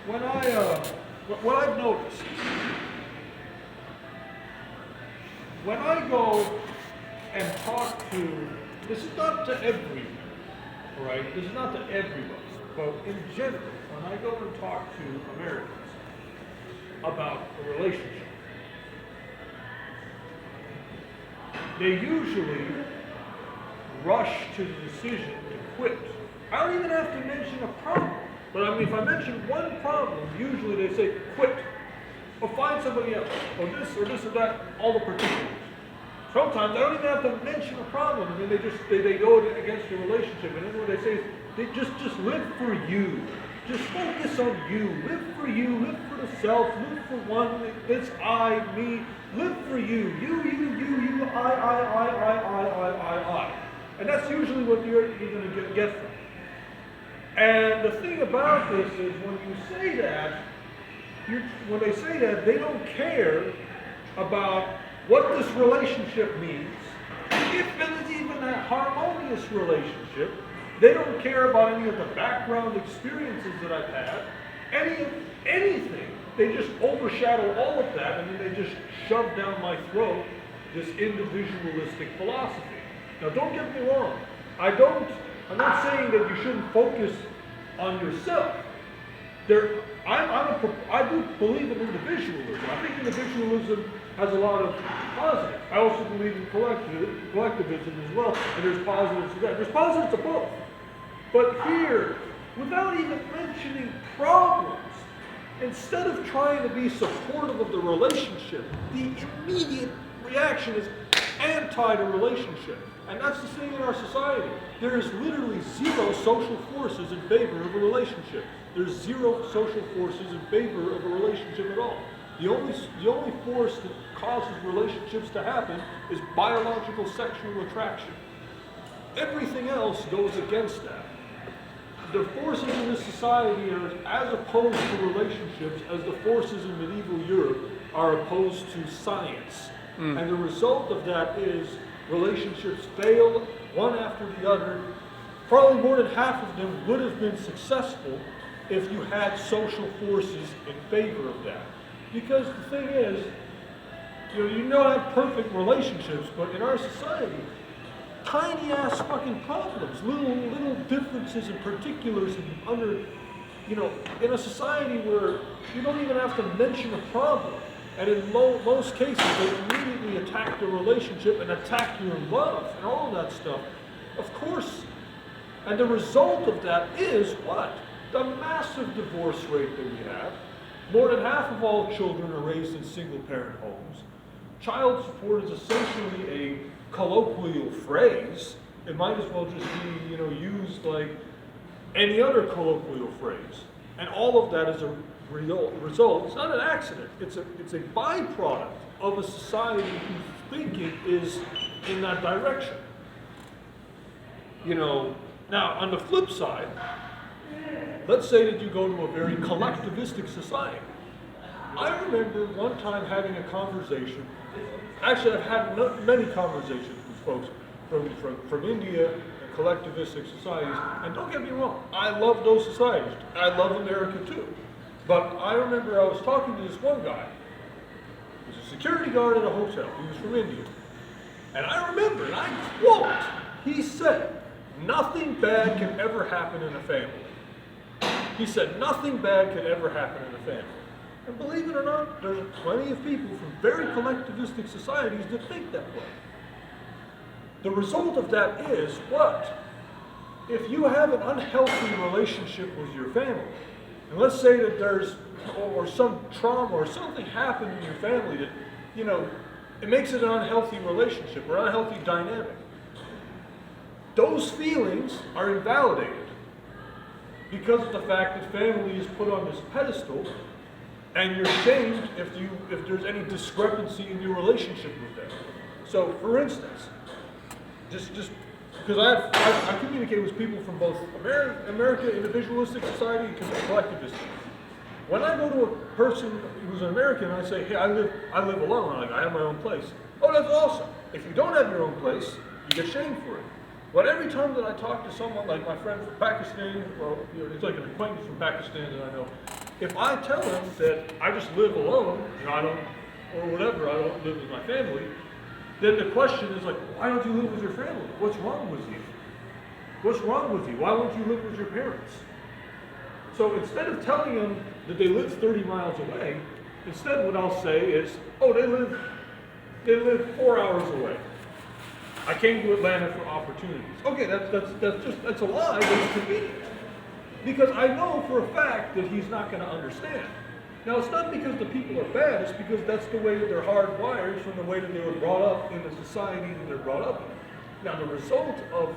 what I've noticed, when I go and talk to, this is not to everyone, all right? This is not to everybody, but in general, when I go and talk to Americans about a relationship, they usually rush to the decision to quit. I don't even have to mention a problem. But I mean, if I mention one problem, usually they say quit, or find somebody else, or this or that, all the particulars. Sometimes I don't even have to mention a problem, and then they go against the relationship, and then what they say is, they just live for you. Just focus on you. Live for you. Live for the self. Live for one. This I, me. Live for you. You. I. And that's usually what you're going to get from it. And the thing about this is when you say that, when they say that, they don't care about what this relationship means, if it is even a harmonious relationship. They don't care about any of the background experiences that I've had, anything. They just overshadow all of that, and then they just shove down my throat this individualistic philosophy. Now, don't get me wrong. I'm not saying that you shouldn't focus on yourself. I do believe in individualism. I think individualism has a lot of positives. I also believe in collectivism as well, and there's positives to that. There's positives to both. But here, without even mentioning problems, instead of trying to be supportive of the relationship, the immediate reaction is anti the relationship. And that's the thing in our society. There is literally zero social forces in favor of a relationship. There's zero social forces in favor of a relationship at all. The only force that causes relationships to happen is biological sexual attraction. Everything else goes against that. The forces in this society are as opposed to relationships as the forces in medieval Europe are opposed to science. And the result of that is relationships fail one after the other. Probably more than half of them would have been successful if you had social forces in favor of that. Because the thing is, you don't have perfect relationships, but in our society, tiny ass fucking problems, little differences and particulars in a society where you don't even have to mention a problem. And in most cases, they immediately attack the relationship and attack your love and all that stuff. Of course. And the result of that is what? The massive divorce rate that we have. More than half of all children are raised in single-parent homes. Child support is essentially a colloquial phrase. It might as well just be, used like any other colloquial phrase. And all of that is a result. It's not an accident. It's a byproduct of a society whose thinking is in that direction. Now on the flip side, let's say that you go to a very collectivistic society. I remember one time having a conversation. Actually, I've had many conversations with folks from India and collectivistic societies. And don't get me wrong, I love those societies. I love America too. But I remember I was talking to this one guy. He was a security guard at a hotel. He was from India. And I remember, and I quote, he said, "Nothing bad can ever happen in a family." He said, "Nothing bad can ever happen in a family." And believe it or not, there's plenty of people from very collectivistic societies that think that way. The result of that is what? If you have an unhealthy relationship with your family, and let's say that there's, or some trauma or something happened in your family that, it makes it an unhealthy relationship or unhealthy dynamic. Those feelings are invalidated because of the fact that family is put on this pedestal, and you're shamed if there's any discrepancy in your relationship with them. So, for instance, just because I communicate with people from both American individualistic society and collectivistic. When I go to a person who's an American and I say, "Hey, I live alone. I have my own place." Oh, that's awesome. If you don't have your own place, you get shamed for it. But every time that I talk to someone like my friend from Pakistan, well, it's like an acquaintance from Pakistan that I know, If I tell him that I just live alone, I don't, or whatever, I don't live with my family, then the question is like, why don't you live with your family? What's wrong with you? What's wrong with you? Why won't you live with your parents? So instead of telling them that they live 30 miles away, instead what I'll say is, oh, they live 4 hours away. I came to Atlanta for opportunities. Okay, that's a lie, but it's convenient. Because I know for a fact that he's not going to understand. Now, it's not because the people are bad, it's because that's the way that they're hardwired from the way that they were brought up in the society that they're brought up in. Now, the result of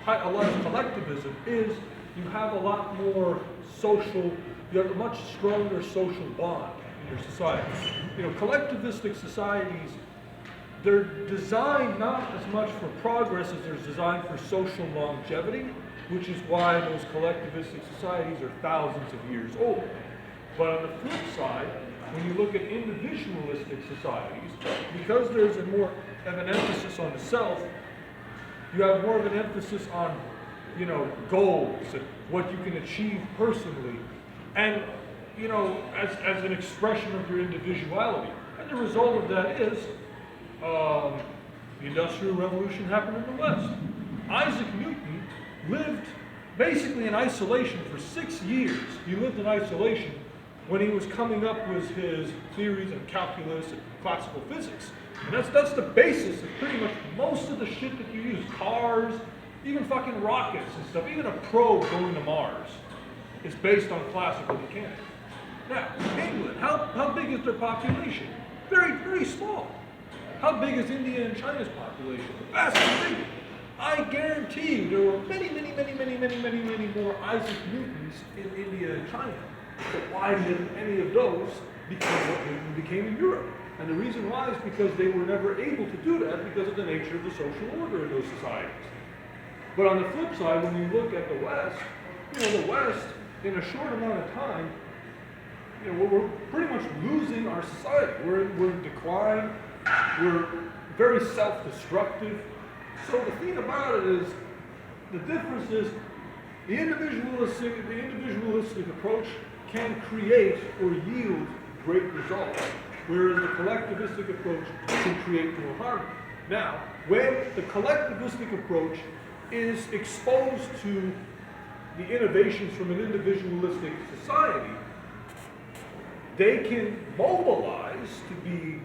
a lot of collectivism is you have a lot more social, you have a much stronger social bond in your society. Collectivistic societies, they're designed not as much for progress as they're designed for social longevity, which is why those collectivistic societies are thousands of years old. But on the flip side, when you look at individualistic societies, because there's more of an emphasis on the self, you have more of an emphasis on, goals and what you can achieve personally, and, as an expression of your individuality. And the result of that is, the Industrial Revolution happened in the West. Isaac Newton lived basically in isolation for 6 years. He lived in isolation when he was coming up with his theories in calculus and classical physics. And that's the basis of pretty much most of the shit that you use. Cars, even fucking rockets and stuff, even a probe going to Mars is based on classical mechanics. Now, England, how big is their population? Very, very small. How big is India and China's population? Vastly bigger. I guarantee you there were many more Isaac Newtons in India and China. But why didn't any of those become what Newton became in Europe? And the reason why is because they were never able to do that because of the nature of the social order in those societies. But on the flip side, when you look at the West, the West, in a short amount of time, we're pretty much losing our society. We're in decline. We're very self-destructive. So the thing about it is, the difference is, the individualistic approach can create or yield great results, whereas the collectivistic approach can create more harm. Now, when the collectivistic approach is exposed to the innovations from an individualistic society, they can mobilize to be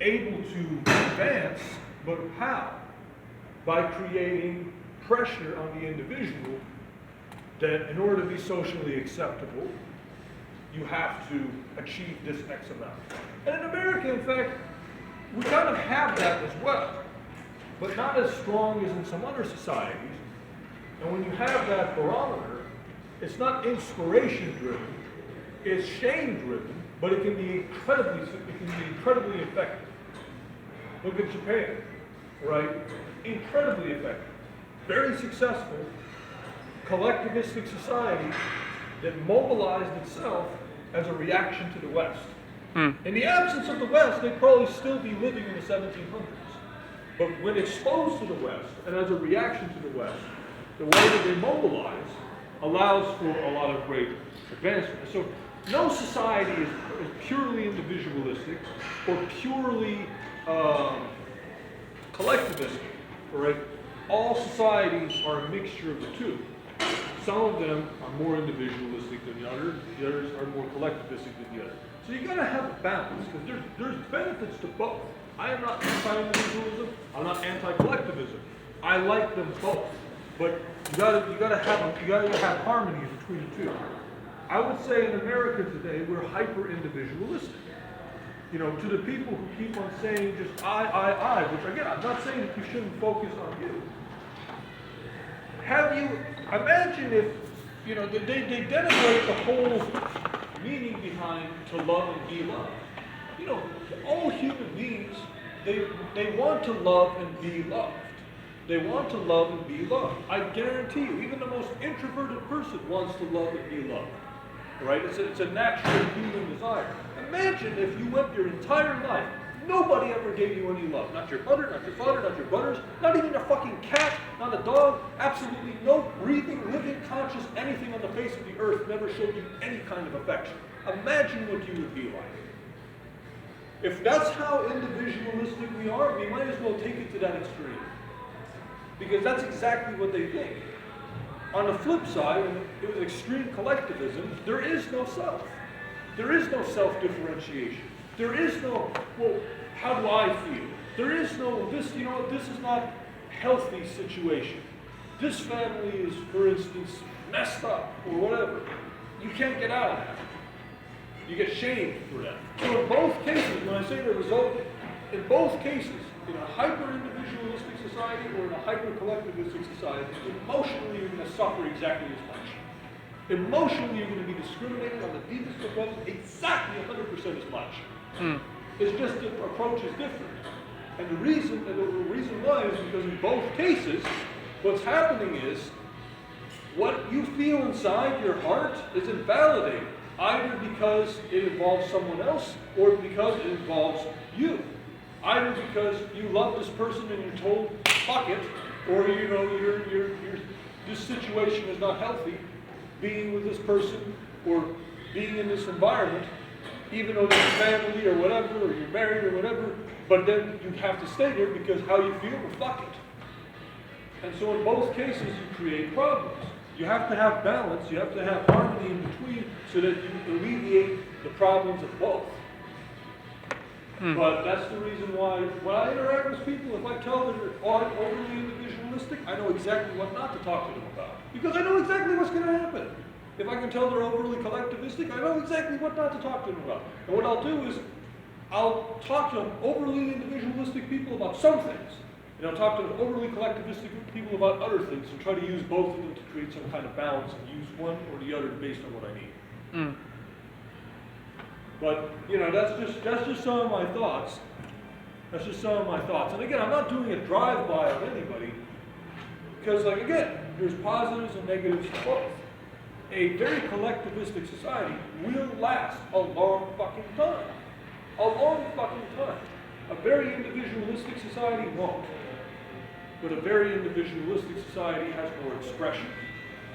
able to advance, but how? By creating pressure on the individual that in order to be socially acceptable, you have to achieve this X amount. And in America, in fact, we kind of have that as well, but not as strong as in some other societies. And when you have that barometer, it's not inspiration-driven, it's shame-driven, but it can be incredibly effective. Look at Japan, right? Incredibly effective. Very successful collectivistic society that mobilized itself as a reaction to the West. In the absence of the West, they'd probably still be living in the 1700s. But when exposed to the West, and as a reaction to the West, the way that they mobilize allows for a lot of great advancement. So no society is purely individualistic or purely collectivistic, right? All societies are a mixture of the two. Some of them are more individualistic than the others are more collectivistic than the others. So you gotta have a balance, because there's benefits to both. I am not anti-individualism, I'm not anti-collectivism. I like them both. But you gotta have harmony between the two. I would say in America today, we're hyper-individualistic. To the people who keep on saying just I, which again, I'm not saying that you shouldn't focus on you. Imagine if, they denigrate the whole meaning behind to love and be loved. All human beings, they want to love and be loved. They want to love and be loved. I guarantee you, even the most introverted person wants to love and be loved. Right? It's a natural human desire. Imagine if you went your entire life Nobody ever gave you any love. Not your mother, not your father, not your brothers, not even a fucking cat, not a dog. Absolutely no breathing, living, conscious anything on the face of the earth never showed you any kind of affection. Imagine what you would be like. If that's how individualistic we are, we might as well take it to that extreme. Because that's exactly what they think. On the flip side, when it was extreme collectivism, there is no self. There is no self-differentiation. There is no, well, how do I feel? There is no, this is not a healthy situation. This family is, for instance, messed up or whatever. You can't get out of that. You get shamed for that. So in both cases, when I say the result, in both cases, in a hyper-individualistic society or in a hyper-collectivistic society, emotionally you're going to suffer exactly as much. Emotionally you're going to be discriminated on the deepest of levels exactly 100% as much. It's just the approach is different. And the reason why is because in both cases, what's happening is what you feel inside your heart is invalidated, either because it involves someone else or because it involves you. Either because you love this person and you're told, fuck it, or this situation is not healthy, being with this person or being in this environment, even though there's family or whatever, or you're married or whatever, but then you have to stay there because how you feel, well, fuck it. And so in both cases, you create problems. You have to have balance, you have to have harmony in between so that you alleviate the problems of both. But that's the reason why when I interact with people, if I tell them they're overly individualistic, I know exactly what not to talk to them about. Because I know exactly what's going to happen. If I can tell they're overly collectivistic, I know exactly what not to talk to them about. And what I'll do is, I'll talk to overly individualistic people about some things. And I'll talk to overly collectivistic people about other things and try to use both of them to create some kind of balance and use one or the other based on what I need. But, that's just some of my thoughts. That's just some of my thoughts. And again, I'm not doing a drive-by of anybody, because, again, there's positives and negatives to both. A very collectivistic society will last a long fucking time. A long fucking time. A very individualistic society won't. But a very individualistic society has more expression.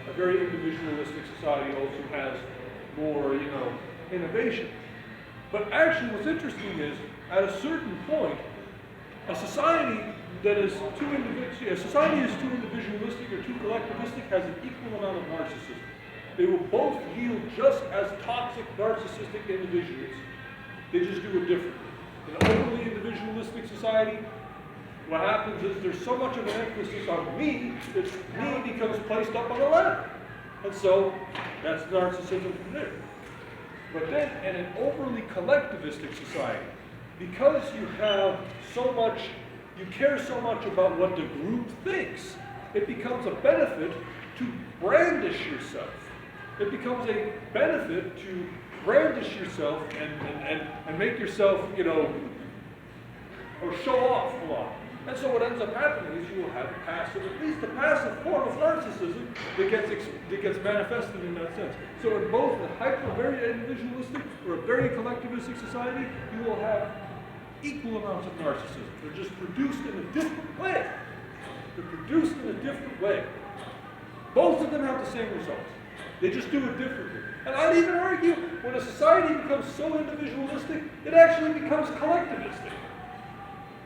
A very individualistic society also has more, innovation. But actually what's interesting is, at a certain point, a society that is too individualistic or too collectivistic has an equal amount of narcissism. They will both yield just as toxic, narcissistic individuals. They just do it differently. In an overly individualistic society, what happens is there's so much of an emphasis on me that me becomes placed up on the ladder. And so that's narcissism from there. But then in an overly collectivistic society, because you have so much, you care so much about what the group thinks, it becomes a benefit to brandish yourself. It becomes a benefit to brandish yourself and make yourself, or show off a lot. And so what ends up happening is you will have at least a passive form of narcissism that gets manifested in that sense. So in both a very individualistic or a very collectivistic society, you will have equal amounts of narcissism. They're just produced in a different way. They're produced in a different way. Both of them have the same results. They just do it differently. And I'd even argue, when a society becomes so individualistic, it actually becomes collectivistic.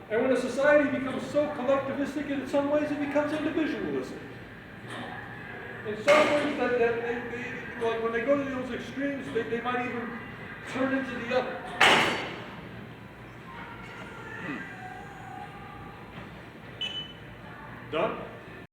And when a society becomes so collectivistic, in some ways it becomes individualistic. In some ways, like when they go to those extremes, they might even turn into the other. Done?